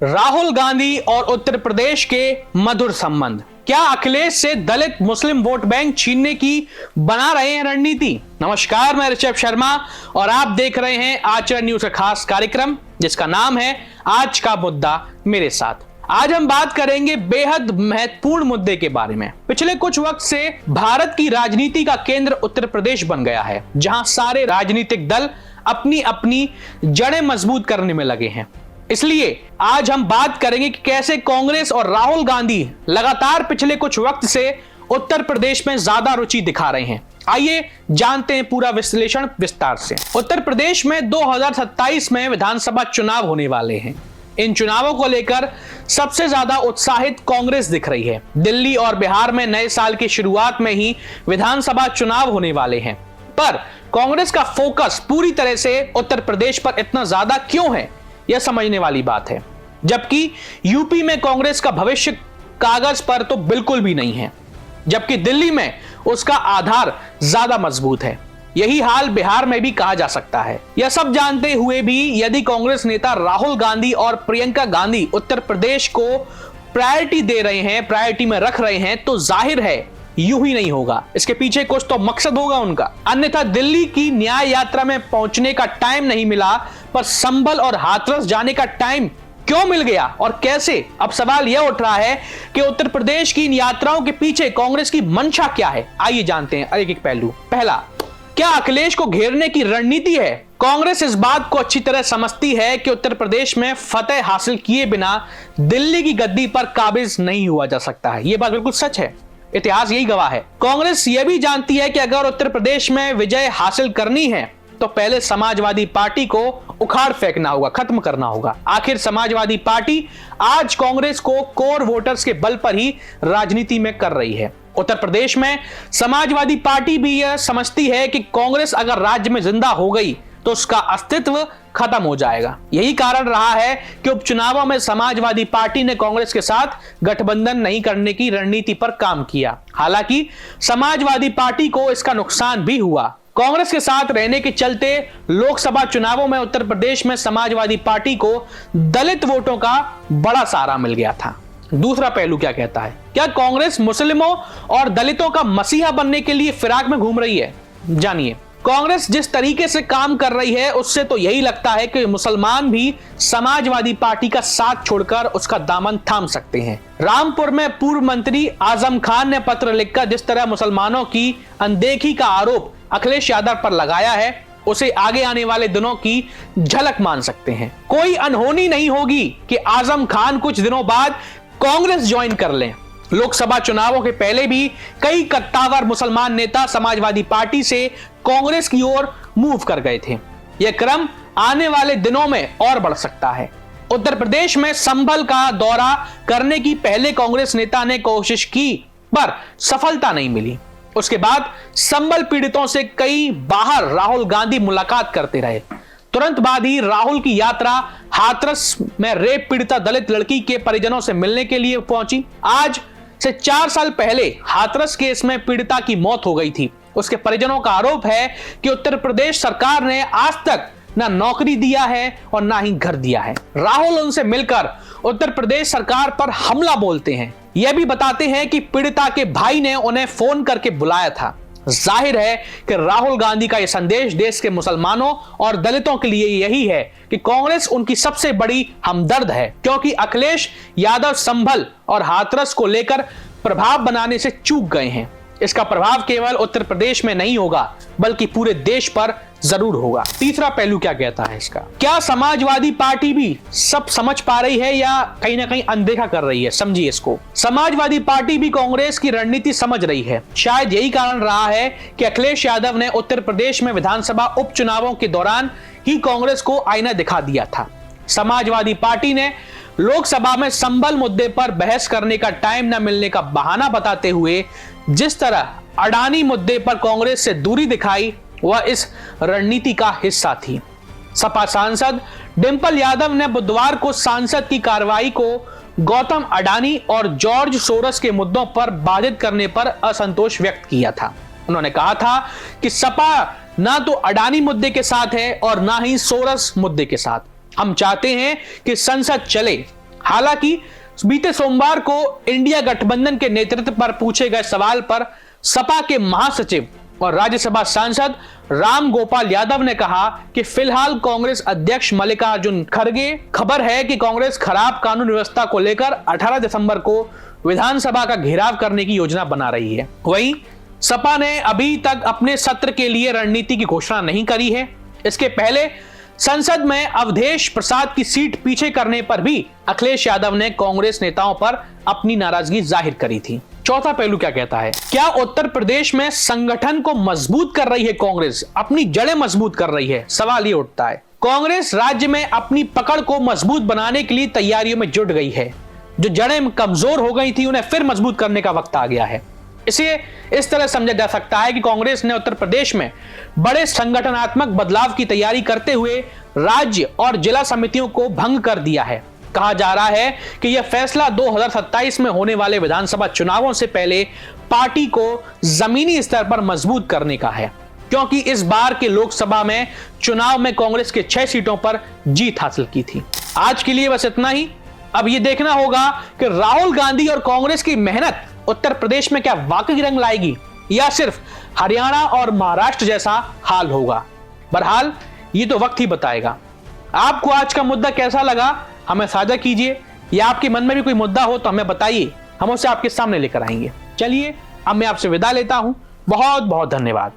राहुल गांधी और उत्तर प्रदेश के मधुर संबंध, क्या अखिलेश से दलित मुस्लिम वोट बैंक छीनने की बना रहे हैं रणनीति। नमस्कार, मैं ऋषभ शर्मा और आप देख रहे हैं आचरण न्यूज का खास कार्यक्रम जिसका नाम है आज का मुद्दा मेरे साथ। आज हम बात करेंगे बेहद महत्वपूर्ण मुद्दे के बारे में। पिछले कुछ वक्त से भारत की राजनीति का केंद्र उत्तर प्रदेश बन गया है, जहां सारे राजनीतिक दल अपनी अपनी जड़ें मजबूत करने में लगे हैं। इसलिए आज हम बात करेंगे कि कैसे कांग्रेस और राहुल गांधी लगातार पिछले कुछ वक्त से उत्तर प्रदेश में ज्यादा रुचि दिखा रहे हैं। आइए जानते हैं पूरा विश्लेषण विस्तार से। उत्तर प्रदेश में 2027 में विधानसभा चुनाव होने वाले हैं। इन चुनावों को लेकर सबसे ज्यादा उत्साहित कांग्रेस दिख रही है। दिल्ली और बिहार में नए साल की शुरुआत में ही विधानसभा चुनाव होने वाले हैं, पर कांग्रेस का फोकस पूरी तरह से उत्तर प्रदेश पर इतना ज्यादा क्यों है, यह समझने वाली बात है। जबकि यूपी में कांग्रेस का भविष्य कागज पर तो बिल्कुल भी नहीं है, जबकि दिल्ली में उसका आधार ज्यादा मजबूत है। यही हाल बिहार में भी कहा जा सकता है। यह सब जानते हुए भी यदि कांग्रेस नेता राहुल गांधी और प्रियंका गांधी उत्तर प्रदेश को प्रायोरिटी दे रहे हैं, प्रायोरिटी में रख रहे हैं, तो जाहिर है यूं ही नहीं होगा। इसके पीछे कुछ तो मकसद होगा उनका। अन्यथा दिल्ली की न्याय यात्रा में पहुंचने का टाइम नहीं मिला, पर संभल और हाथरस जाने का टाइम क्यों मिल गया और कैसे? अब सवाल यह उठ रहा है कि उत्तर प्रदेश की इन यात्राओं के पीछे कांग्रेस की मंशा क्या है। आइए जानते हैं एक एक पहलू। पहला, क्या अखिलेश को घेरने की रणनीति है? कांग्रेस इस बात को अच्छी तरह समझती है कि उत्तर प्रदेश में फतेह हासिल किए बिना दिल्ली की गद्दी पर काबिज नहीं हुआ जा सकता है। यह बात बिल्कुल सच है, इतिहास यही गवाह है। कांग्रेस यह भी जानती है कि अगर उत्तर प्रदेश में विजय हासिल करनी है तो पहले समाजवादी पार्टी को उखाड़ फेंकना होगा, खत्म करना होगा। आखिर समाजवादी पार्टी आज कांग्रेस को कोर वोटर्स के बल पर ही राजनीति में कर रही है। उत्तर प्रदेश में समाजवादी पार्टी भी यह समझती है कि कांग्रेस अगर राज्य में जिंदा हो गई तो उसका अस्तित्व खत्म हो जाएगा। यही कारण रहा है कि उपचुनावों में समाजवादी पार्टी ने कांग्रेस के साथ गठबंधन नहीं करने की रणनीति पर काम किया। हालांकि समाजवादी पार्टी को इसका नुकसान भी हुआ। कांग्रेस के साथ रहने के चलते लोकसभा चुनावों में उत्तर प्रदेश में समाजवादी पार्टी को दलित वोटों का बड़ा सहारा मिल गया था। दूसरा पहलू क्या कहता है? क्या कांग्रेस मुस्लिमों और दलितों का मसीहा बनने के लिए फिराक में घूम रही है? जानिए, कांग्रेस जिस तरीके से काम कर रही है उससे तो यही लगता है कि मुसलमान भी समाजवादी पार्टी का साथ छोड़कर उसका दामन थाम सकते हैं। रामपुर में पूर्व मंत्री आजम खान ने पत्र लिखकर जिस तरह मुसलमानों की अनदेखी का आरोप अखिलेश यादव पर लगाया है, उसे आगे आने वाले दिनों की झलक मान सकते हैं। कोई अनहोनी नहीं होगी कि आजम खान कुछ दिनों बाद कांग्रेस ज्वाइन कर लें। लोकसभा चुनावों के पहले भी कई कट्टावर मुसलमान नेता समाजवादी पार्टी से कांग्रेस की ओर मूव कर गए थे। यह क्रम आने वाले दिनों में और बढ़ सकता है। उत्तर प्रदेश में संभल का दौरा करने की पहले कांग्रेस नेता ने कोशिश की, पर सफलता नहीं मिली। उसके बाद संभल पीड़ितों से कई बाहर राहुल गांधी मुलाकात करते रहे। तुरंत बाद ही राहुल की यात्रा हाथरस में रेप पीड़िता दलित लड़की के परिजनों से मिलने के लिए पहुंची। आज से 4 साल पहले हाथरस केस में पीड़िता की मौत हो गई थी। उसके परिजनों का आरोप है कि उत्तर प्रदेश सरकार ने आज तक ना नौकरी दिया है और ना ही घर दिया है। राहुल उनसे मिलकर उत्तर प्रदेश सरकार पर हमला बोलते हैं। यह भी बताते हैं कि पीड़िता के भाई ने उन्हें फोन करके बुलाया था। जाहिर है कि राहुल गांधी का यह संदेश देश के मुसलमानों और दलितों के लिए यही है कि कांग्रेस उनकी सबसे बड़ी हमदर्द है, क्योंकि अखिलेश यादव संभल और हाथरस को लेकर प्रभाव बनाने से चूक गए हैं। इसका प्रभाव केवल उत्तर प्रदेश में नहीं होगा बल्कि पूरे देश पर जरूर होगा। तीसरा पहलू क्या कहता है इसका? क्या समाजवादी पार्टी भी सब समझ पा रही है या कहीं ना कहीं अनदेखा कर रही है? समझिए इसको। समाजवादी पार्टी भी कांग्रेस की रणनीति समझ रही है। शायद यही कारण रहा है कि अखिलेश यादव ने उत्तर प्रदेश में विधानसभा उपचुनावों के दौरान ही कांग्रेस को आईना दिखा दिया था। समाजवादी पार्टी ने लोकसभा में संभल मुद्दे पर बहस करने का टाइम न मिलने का बहाना बताते हुए जिस तरह अडानी मुद्दे पर कांग्रेस से दूरी दिखाई, वह इस रणनीति का हिस्सा थी। सपा सांसद डिंपल यादव ने बुधवार को संसद की कार्रवाई को गौतम अडानी और जॉर्ज सोरस के मुद्दों पर बाधित करने पर असंतोष व्यक्त किया था। उन्होंने कहा था कि सपा ना तो अडानी मुद्दे के साथ है और ना ही सोरस मुद्दे के साथ। हम चाहते हैं कि संसद चले, हालांकि बीते सोमवार को इंडिया गठबंधन के नेतृत्व पर पूछे गए सवाल पर सपा के महासचिव और राज्यसभा सांसद राम गोपाल यादव ने कहा कि फिलहाल कांग्रेस अध्यक्ष मल्लिकार्जुन खड़गे खबर है कि कांग्रेस खराब कानून व्यवस्था को लेकर 18 दिसंबर को विधानसभा का घेराव करने की योजना बना रही है। वहीं सपा ने अभी तक अपने सत्र के लिए रणनीति की घोषणा नहीं करी है। इसके पहले संसद में अवधेश प्रसाद की सीट पीछे करने पर भी अखिलेश यादव ने कांग्रेस नेताओं पर अपनी नाराजगी जाहिर करी थी। चौथा पहलू क्या कहता है, क्या उत्तर प्रदेश में संगठन को मजबूत कर रही है कांग्रेस, अपनी जड़ें मजबूत कर रही है? सवाल ये उठता है। कांग्रेस राज्य में अपनी पकड़ को मजबूत बनाने के लिए तैयारियों में जुट गई है। जो जड़ें कमजोर हो गई थी उन्हें फिर मजबूत करने का वक्त आ गया है। इसे इस तरह समझा जा सकता है कि कांग्रेस ने उत्तर प्रदेश में बड़े संगठनात्मक बदलाव की तैयारी करते हुए राज्य और जिला समितियों को भंग कर दिया है। कहा जा रहा है कि यह फैसला 2027 में होने वाले विधानसभा चुनावों से पहले पार्टी को जमीनी स्तर पर मजबूत करने का है, क्योंकि इस बार के लोकसभा में चुनाव में कांग्रेस के 6 सीटों पर जीत हासिल की थी। आज के लिए बस इतना ही। अब यह देखना होगा कि राहुल गांधी और कांग्रेस की मेहनत उत्तर प्रदेश में क्या वाकई रंग लाएगी या सिर्फ हरियाणा और महाराष्ट्र जैसा हाल होगा। बहरहाल ये तो वक्त ही बताएगा। आपको आज का मुद्दा कैसा लगा हमें साझा कीजिए, या आपके मन में भी कोई मुद्दा हो तो हमें बताइए, हम उसे आपके सामने लेकर आएंगे। चलिए अब मैं आपसे विदा लेता हूं। बहुत बहुत धन्यवाद।